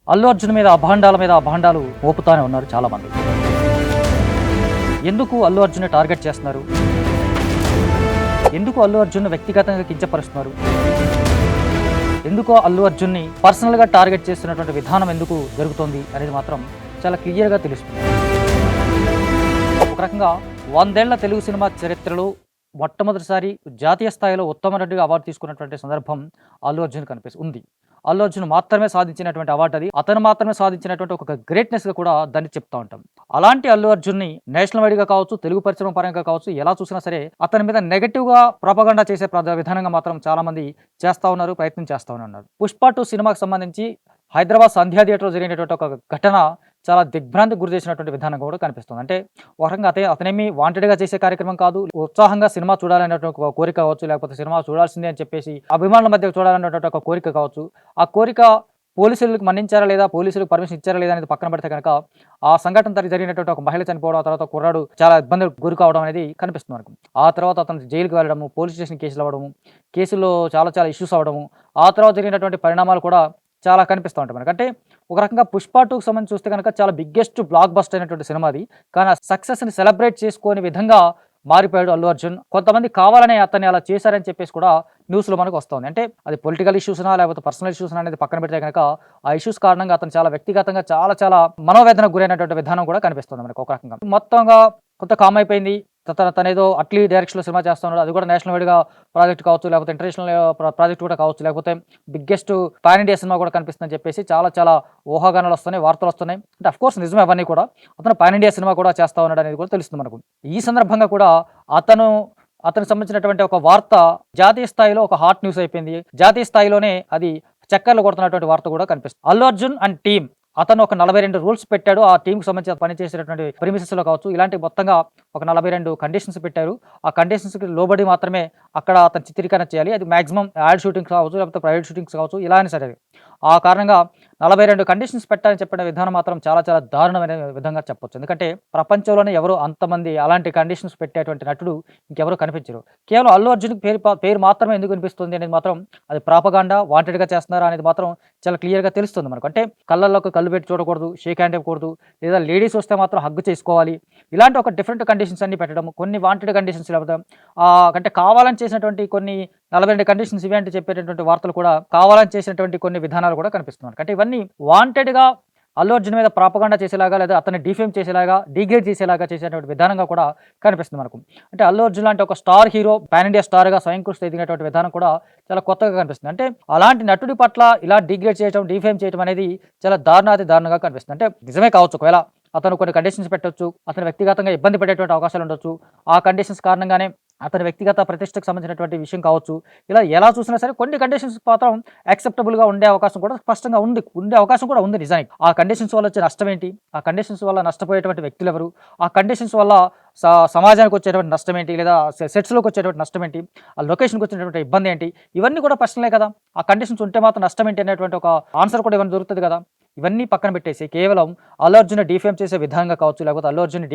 అల్లు అర్జున్ మీద అభాండాలు మోపుతానే ఉన్నారు చాలామంది. ఎందుకు అల్లు అర్జున్ టార్గెట్ చేస్తున్నారు? ఎందుకు అల్లు అర్జున్ వ్యక్తిగతంగా కించపరుస్తున్నారు? ఎందుకో అల్లు అర్జున్ని పర్సనల్గా టార్గెట్ చేస్తున్నటువంటి విధానం ఎందుకు జరుగుతోంది అనేది మాత్రం చాలా క్లియర్గా తెలుస్తుంది. ఒక రకంగా 100 ఏళ్ల తెలుగు సినిమా చరిత్రలో మొట్టమొదటిసారి జాతీయ స్థాయిలో ఉత్తమ నటుడిగా అవార్డు తీసుకున్నటువంటి సందర్భం అల్లు అర్జున్ ఉంది. అల్లు అర్జున్ మాత్రమే సాధించినటువంటి అవార్డు అది. అతను మాత్రమే సాధించినటువంటి ఒక గ్రేట్‌నెస్‌గా కూడా దాన్ని చెప్తా ఉంటాం. అలాంటి అల్లు అర్జున్‌ని నేషనల్ వైడ్‌గా కావచ్చు, తెలుగు పరిశ్రమ పరంగా కావచ్చు, ఎలా చూసినా సరే అతని మీద నెగెటివ్‌గా ప్రొపగండా చేసే విధానంగా మాత్రం చాలామంది చేస్తా ఉన్నారు, ప్రయత్నం చేస్తానే ఉన్నారు. 'పుష్ప 2' సినిమాకి సంబంధించి హైదరాబాద్ సంధ్యా థియేటర్‌లో జరిగినటువంటి ఒక ఘటన చాలా దిగ్భ్రాంతికి గురి చేసినటువంటి విధానంగా కూడా కనిపిస్తుంది. అంటే ఒక రకంగా అతనేమి వాంటెడ్‌గా చేసే కార్యక్రమం కాదు. ఉత్సాహంగా సినిమా చూడాలనేటువంటి ఒక కోరిక కావచ్చు, లేకపోతే సినిమా చూడాల్సిందే అని చెప్పేసి అభిమానుల మధ్య చూడాలనేటువంటి ఒక కోరిక కావచ్చు. ఆ కోరిక పోలీసులకు మన్నించారా లేదా, పోలీసులకు పర్మిషన్ ఇచ్చారా లేదా అనేది పక్కన పెడితే కనుక, ఆ సంఘటన జరిగినటువంటి ఒక మహిళ చనిపోవడం, ఆ తర్వాత కుర్రాడు చాలా ఇబ్బందులకు గురి కావడం అనేది కనిపిస్తుంది మనకు. ఆ తర్వాత అతను జైలుకి వెళ్ళడము, పోలీస్ స్టేషన్ కేసులు అవ్వడము, కేసుల్లో చాలా చాలా ఇష్యూస్ అవ్వడము, ఆ తర్వాత జరిగినటువంటి పరిణామాలు కూడా చాలా కనిపిస్తూ ఉంటాయి మనకు. అంటే ఒక రకంగా 'పుష్ప 2'కి సంబంధించి చూస్తే కనుక చాలా బిగ్గెస్ట్ బ్లాక్ బస్టర్ అయినటువంటి సినిమా అది. కానీ ఆ సక్సెస్‌ని సెలబ్రేట్ చేసుకోని విధంగా మారిపోయాడు అల్లు అర్జున్. కొంతమంది కావాలనే అతన్ని అలా చేశారని చెప్పేసి కూడా న్యూస్‌లో మనకు వస్తుంది. అంటే అది పొలిటికల్ ఇష్యూస్‌నా లేకపోతే పర్సనల్ ఇష్యూస్‌నా అనేది పక్కన పెడితే గనక, ఆ ఇష్యూస్ కారణంగా అతను చాలా వ్యక్తిగతంగా చాలా చాలా మనోవేదనకు గురైనటువంటి విధానం కూడా కనిపిస్తుంది మనకు ఒక రకంగా. మొత్తంగా కొంత కామ్ అయిపోయింది. తనేదో అట్లీ డైరెక్షన్‌లో సినిమా చేస్తా ఉన్నాడు. అది కూడా నేషనల్ వైడ్‌గా ప్రాజెక్ట్ కావచ్చు, లేకపోతే ఇంటర్నేషనల్ ప్రాజెక్ట్ కూడా కావచ్చు, లేకపోతే బిగ్గెస్ట్ పాన్ ఇండియా సినిమా కూడా కనిపిస్తుందని చెప్పేసి చాలా చాలా ఊహాగానాలు వస్తున్నాయి, వార్తలు వస్తున్నాయి. అంటే అఫ్‌కోర్స్ నిజమే అవన్నీ కూడా. అతను పాన్ ఇండియా సినిమా కూడా చేస్తా ఉన్నాడు అనేది కూడా తెలుస్తుంది మనకు. ఈ సందర్భంగా కూడా అతను అతనికి సంబంధించినటువంటి ఒక వార్త జాతీయ స్థాయిలో ఒక హాట్ న్యూస్ అయిపోయింది. జాతీయ స్థాయిలోనే అది చక్కర్లు కొడుతున్నటువంటి వార్త కూడా కనిపిస్తుంది. అల్లు అర్జున్ అండ్ టీమ్ అతను ఒక 42 రూల్స్ పెట్టాడు. ఆ టీమ్‌కి సంబంధించి పని చేసేటటువంటి ప్రిమిసెస్‌లో కావచ్చు, ఇలాంటి మొత్తంగా ఒక 42 కండిషన్స్ పెట్టారు. ఆ కండిషన్స్‌కి లోబడి మాత్రమే అక్కడ అతను చిత్రీకరణ చేయాలి. అది మాక్సిమం యాడ్ షూటింగ్స్ కావచ్చు, లేకపోతే ప్రైవేట్ షూటింగ్స్ కావచ్చు, ఇలా అయినా సరే. ఆ కారణంగా 42 కండిషన్స్ పెట్టాలని చెప్పిన విధానం మాత్రం చాలా చాలా దారుణమైన విధంగా చెప్పొచ్చు. ఎందుకంటే ప్రపంచంలోనే ఎవరు అంతమంది అలాంటి కండిషన్స్ పెట్టేటువంటి నటుడు ఇంకెవరు కనిపించరు. కేవలం అల్లు అర్జున్‌కి పేరు మాత్రమే ఎందుకు వినిపిస్తుంది అనేది మాత్రం అది ప్రాపగాండా, వాంటెడ్‌గా చేస్తున్నారా అనేది మాత్రం చాలా క్లియర్‌గా తెలుస్తుంది మనకు. అంటే కళ్ళల్లోకి కళ్ళు పెట్టి చూడకూడదు, షేక్ హ్యాండ్ ఇవ్వకూడదు, లేదా లేడీస్ వస్తే మాత్రం హగ్ చేసుకోవాలి. ఇలాంటి ఒక డిఫరెంట్ కండిషన్స్ అన్నీ పెట్టడం, కొన్ని వాంటెడ్ కండిషన్స్ లేకపోతే అంటే కావాలని చేసినటువంటి కొన్ని 42 కండిషన్స్ ఇవే అంటే చెప్పేటటువంటి వార్తలు కూడా కావాలని చేసినటువంటి కొన్ని విధానాలు కూడా కనిపిస్తున్నాయి. అంటే ఇవన్నీ వాంటెడ్‌గా అల్లు అర్జున్ మీద ప్రాపగాండా చేసేలాగా, లేదా అతన్ని డిఫేమ్ చేసేలాగా, డిగ్రేడ్ చేసేలాగా చేసేటువంటి విధానంగా కూడా కనిపిస్తుంది మనకు. అంటే అల్లు అర్జున్ లాంటి ఒక స్టార్ హీరో, పాన్ ఇండియా స్టార్‌గా స్వయం కృషితో ఎదిగినటువంటి విధానం కూడా చాలా కొత్తగా కనిపిస్తుంది. అంటే అలాంటి నటుడి పట్ల ఇలా డిగ్రేడ్ చేయడం, డిఫేమ్ చేయడం అనేది చాలా దారుణాతి దారుణంగా కనిపిస్తుంది. అంటే నిజమే కావచ్చు, ఒకవేళ అతను కొన్ని కండిషన్స్ పెట్టొచ్చు, అతను వ్యక్తిగతంగా ఇబ్బంది పడేటువంటి అవకాశాలు ఉండొచ్చు. ఆ కండిషన్స్ కారణంగానే అతని వ్యక్తిగత ప్రతిష్టకు సంబంధించినటువంటి విషయం కావచ్చు. ఇలా ఎలా చూసినా సరే కొన్ని కండిషన్స్ మాత్రం యాక్సెప్టబుల్‌గా ఉండే అవకాశం కూడా స్పష్టంగా ఉండే అవకాశం కూడా ఉంది నిజానికి. ఆ కండిషన్స్ వల్ల వచ్చే నష్టం ఏంటి? ఆ కండిషన్స్ వల్ల నష్టపోయేటువంటి వ్యక్తులెవరు? ఆ కండిషన్స్ వల్ల సమాజానికి వచ్చేటువంటి నష్టం ఏంటి? లేదా సెట్స్‌లోకి వచ్చేటువంటి నష్టం ఏంటి? ఆ లొకేషన్‌కి వచ్చేటువంటి ఇబ్బంది ఏంటి? ఇవన్నీ కూడా ప్రశ్నలే కదా! ఆ కండిషన్స్ ఉంటే మాత్రం నష్టం ఏంటి అనేటువంటి ఒక ఆన్సర్ కూడా ఏమైనా దొరుకుతది కదా! ఇవన్నీ పక్కన పెట్టేసి కేవలం అల్లు అర్జున్‌ని డిఫేమ్ చేసే విధంగా కావచ్చు, లేకపోతే అల్లు అర్జున్‌ని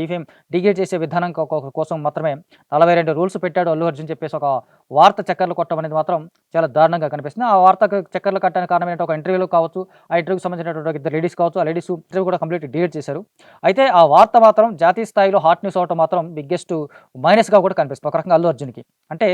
డిగ్రేడ్ చేసే విధానం కోసం మాత్రమే 42 రూల్స్ పెట్టాడు అల్లు అర్జున్ చెప్పేసి ఒక వార్త చక్కర్లు కొట్టడం అనేది మాత్రం చాలా దారుణంగా కనిపిస్తుంది. ఆ వార్తకు చక్కర్లు కట్టడానికి కారణం ఏంటంటే ఒక ఇంటర్వ్యూలో కావచ్చు, ఆ ఇంటర్వ్యూకి సంబంధించినటువంటి ఒక ఇద్దరు లేడీస్ కావచ్చు, ఆ లేడీస్ ఇంటర్వ్యూ కూడా కంప్లీట్ డిలీట్ చేశారు. అయితే ఆ వార్త మాత్రం జాతీయ స్థాయిలో హాట్ న్యూస్ అవ్వటం మాత్రం బిగ్గెస్ట్ మైనస్‌గా కూడా కనిపిస్తుంది ఒక రకంగా అల్లు అర్జున్‌కి. అంటే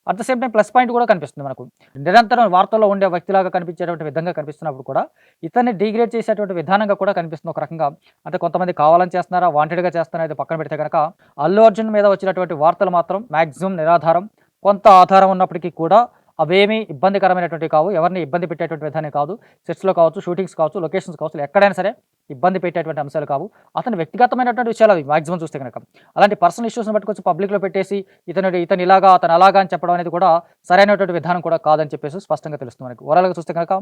at the same time plus point కూడా కనిపిస్తుంది మనకు. నిరంతరం వార్తల్లో ఉండే వ్యక్తిలాగా కనిపించేటువంటి విధంగా కనిపిస్తున్నప్పుడు కూడా ఇతన్ని డిగ్రేడ్ చేసేటువంటి విధానంగా కూడా కనిపిస్తుంది ఒక రకంగా. అంటే కొంతమంది కావాలని చేస్తున్నారా, వాంటెడ్‌గా చేస్తున్నారా అనేది పక్కన పెడితే గనక అల్లు అర్జున్ మీద వచ్చినటువంటి వార్తలు మాత్రం మాక్సిమం నిరాధారం. కొంత ఆధారం ఉన్నప్పటికీ కూడా అవేమీ ఇబ్బందికరమైనటువంటివి కావు. ఎవరిని ఇబ్బంది పెట్టేటువంటి విధానం కాదు. సెట్స్‌లో కావచ్చు, షూటింగ్స్ కావచ్చు, లొకేషన్స్ కావచ్చు, ఎక్కడైనా సరే ఇబ్బంది పెట్టేటువంటి అంశాలు కావు. అతని వ్యక్తిగతమైనటువంటి విషయాలు అవి మాక్సిమం చూస్తే గనక. అలాంటి పర్సనల్ ఇష్యూస్‌ని పట్టుకొచ్చి పబ్లిక్‌లో పెట్టేసి ఇతను ఇలాగా, అతను అలాగా అని చెప్పడం అనేది కూడా సరైనటువంటి విధానం కూడా కాదని చెప్పేసి స్పష్టంగా తెలుస్తుంది మనకు. ఓవరాల్‌గా చూస్తే గనక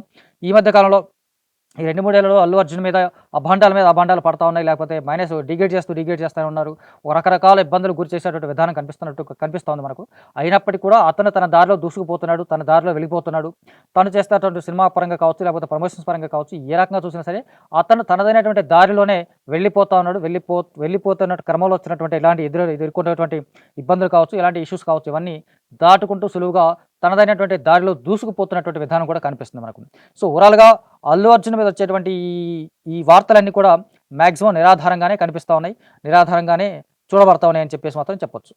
ఈ మధ్య కాలంలో ఈ 2, 3 ఏళ్లలో అల్లు అర్జున్ మీద అభాండాలు పడతా ఉన్నాయి. లేకపోతే డిగ్రేడ్ చేస్తూనే ఉన్నారు. ఒక రకరకాల ఇబ్బందులు గురి చేసేటువంటి విధానం కనిపిస్తోంది మనకు. అయినప్పటికీ కూడా అతను తన దారిలో దూసుకుపోతున్నాడు. తన దారిలో వెళ్ళిపోతున్నాడు. తను చేసేటువంటి సినిమా పరంగా కావచ్చు, లేకపోతే ప్రమోషన్స్ పరంగా కావచ్చు, ఏ రకంగా చూసినా సరే అతను తనదైనటువంటి దారిలోనే వెళ్ళిపోతా ఉన్నాడు. వెళ్ళిపోతున్న క్రమంలో వచ్చినటువంటి ఇలాంటి ఎదుర్కొనేటువంటి ఇబ్బందులు కావచ్చు, ఇలాంటి ఇష్యూస్ కావచ్చు, ఇవన్నీ దాటుకుంటూ సులువుగా తనదైనటువంటి దారిలో దూసుకుపోతున్నటువంటి విధానం కూడా కనిపిస్తుంది మనకు. సో ఓవరాల్‌గా అల్లు అర్జున్ మీద వచ్చేటువంటి ఈ వార్తలన్నీ కూడా మాక్సిమం నిరాధారంగానే కనిపిస్తా ఉన్నాయి. నిరాధారంగానే చూడబడతా ఉన్నాయని చెప్పేసి మాత్రం చెప్పొచ్చు.